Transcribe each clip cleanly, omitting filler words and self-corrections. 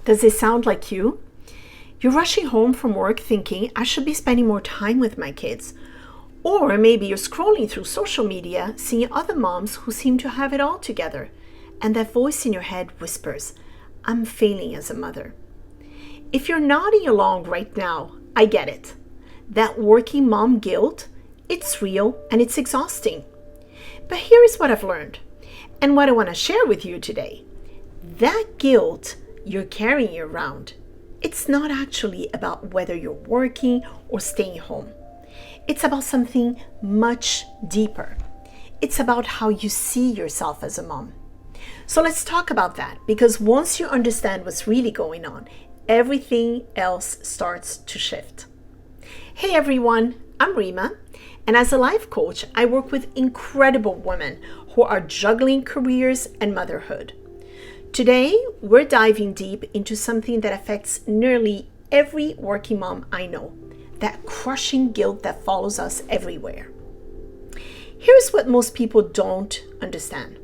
Does it sound like you? You're rushing home from work thinking, I should be spending more time with my kids. Or maybe you're scrolling through social media, seeing other moms who seem to have it all together. And that voice in your head whispers, I'm failing as a mother. If you're nodding along right now, I get it. That working mom guilt, it's real and it's exhausting. But here is what I've learned and what I want to share with you today. That guilt you're carrying around, it's not actually about whether you're working or staying home. It's about something much deeper. It's about how you see yourself as a mom. So let's talk about that, because once you understand what's really going on, everything else starts to shift. Hey everyone, I'm Rima, and as a life coach, I work with incredible women who are juggling careers and motherhood. Today, we're diving deep into something that affects nearly every working mom I know, that crushing guilt that follows us everywhere. Here's what most people don't understand.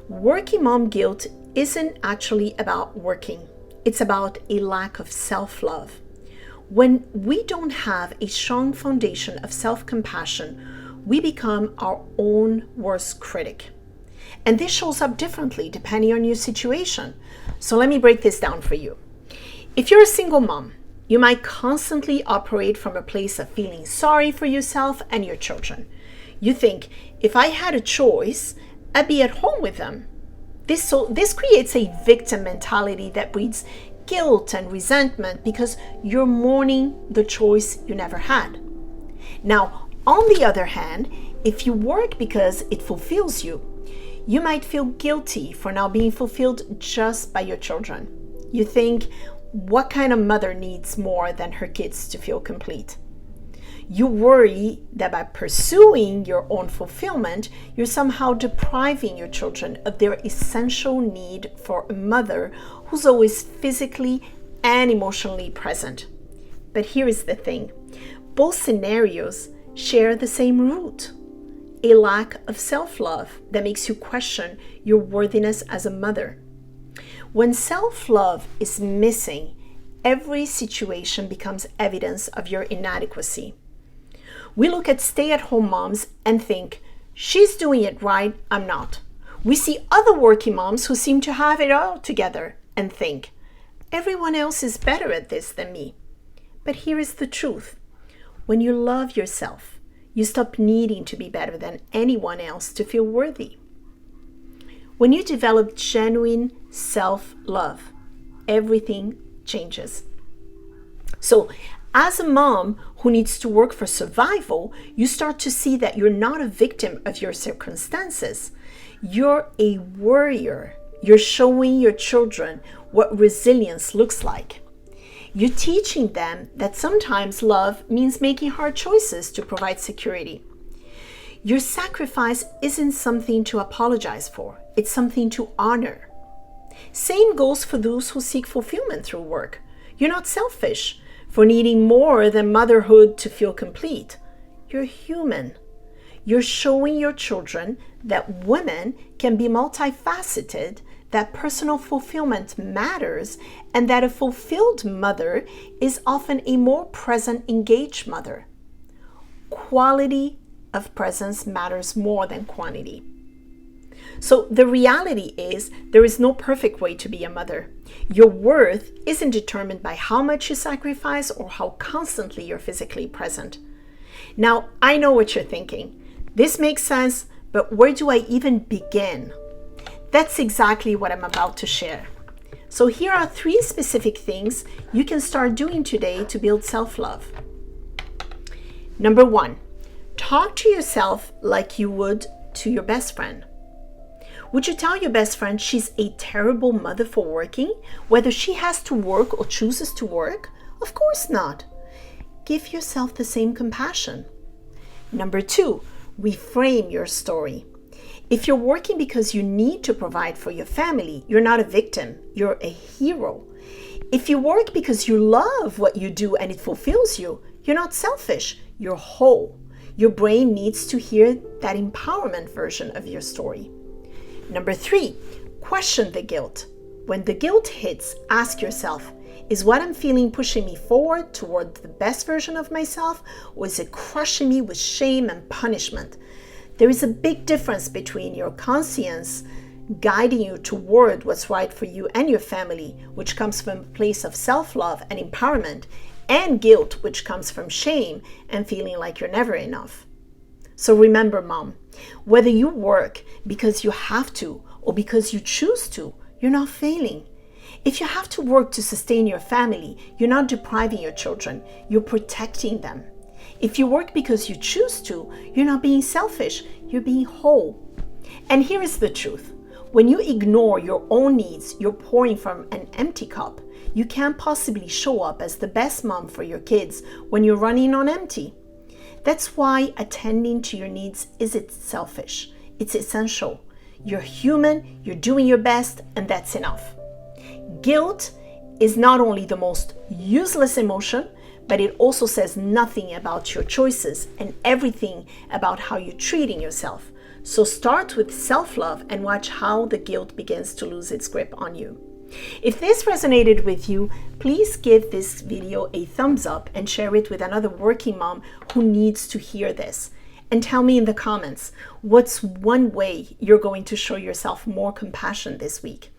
Working mom guilt isn't actually about working. It's about a lack of self-love. When we don't have a strong foundation of self-compassion, we become our own worst critic. And this shows up differently depending on your situation. So let me break this down for you. If you're a single mom, you might constantly operate from a place of feeling sorry for yourself and your children. You think, if I had a choice, I'd be at home with them. This creates a victim mentality that breeds guilt and resentment because you're mourning the choice you never had. Now, on the other hand, if you work because it fulfills you, you might feel guilty for now being fulfilled just by your children. You think, what kind of mother needs more than her kids to feel complete? You worry that by pursuing your own fulfillment, you're somehow depriving your children of their essential need for a mother who's always physically and emotionally present. But here is the thing. Both scenarios share the same root. A lack of self-love that makes you question your worthiness as a mother. When self-love is missing, every situation becomes evidence of your inadequacy. We look at stay-at-home moms and think, she's doing it right, I'm not. We see other working moms who seem to have it all together and think, everyone else is better at this than me. But here is the truth. When you love yourself, you stop needing to be better than anyone else to feel worthy. When you develop genuine self-love, everything changes. So, as a mom who needs to work for survival, you start to see that you're not a victim of your circumstances. You're a warrior. You're showing your children what resilience looks like. You're teaching them that sometimes love means making hard choices to provide security. Your sacrifice isn't something to apologize for. It's something to honor. Same goes for those who seek fulfillment through work. You're not selfish for needing more than motherhood to feel complete. You're human. You're showing your children that women can be multifaceted, that personal fulfillment matters, and that a fulfilled mother is often a more present, engaged mother. Quality of presence matters more than quantity. So the reality is there is no perfect way to be a mother. Your worth isn't determined by how much you sacrifice or how constantly you're physically present. Now, I know what you're thinking. This makes sense, but where do I even begin? That's exactly what I'm about to share. So here are 3 specific things you can start doing today to build self-love. Number 1, talk to yourself like you would to your best friend. Would you tell your best friend she's a terrible mother for working, whether she has to work or chooses to work? Of course not. Give yourself the same compassion. Number 2, reframe your story. If you're working because you need to provide for your family, you're not a victim, you're a hero. If you work because you love what you do and it fulfills you, you're not selfish, you're whole. Your brain needs to hear that empowerment version of your story. Number 3, question the guilt. When the guilt hits, ask yourself, is what I'm feeling pushing me forward toward the best version of myself, or is it crushing me with shame and punishment? There is a big difference between your conscience guiding you toward what's right for you and your family, which comes from a place of self-love and empowerment, and guilt, which comes from shame and feeling like you're never enough. So remember, mom, whether you work because you have to or because you choose to, you're not failing. If you have to work to sustain your family, you're not depriving your children, you're protecting them. If you work because you choose to, you're not being selfish, you're being whole. And here is the truth. When you ignore your own needs, you're pouring from an empty cup. You can't possibly show up as the best mom for your kids when you're running on empty. That's why attending to your needs isn't selfish. It's essential. You're human, you're doing your best, and that's enough. Guilt is not only the most useless emotion, but it also says nothing about your choices and everything about how you're treating yourself. So start with self-love and watch how the guilt begins to lose its grip on you. If this resonated with you, please give this video a thumbs up and share it with another working mom who needs to hear this. And tell me in the comments, what's one way you're going to show yourself more compassion this week?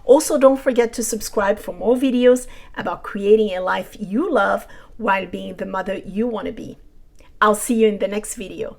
Also, don't forget to subscribe for more videos about creating a life you love while being the mother you want to be. I'll see you in the next video.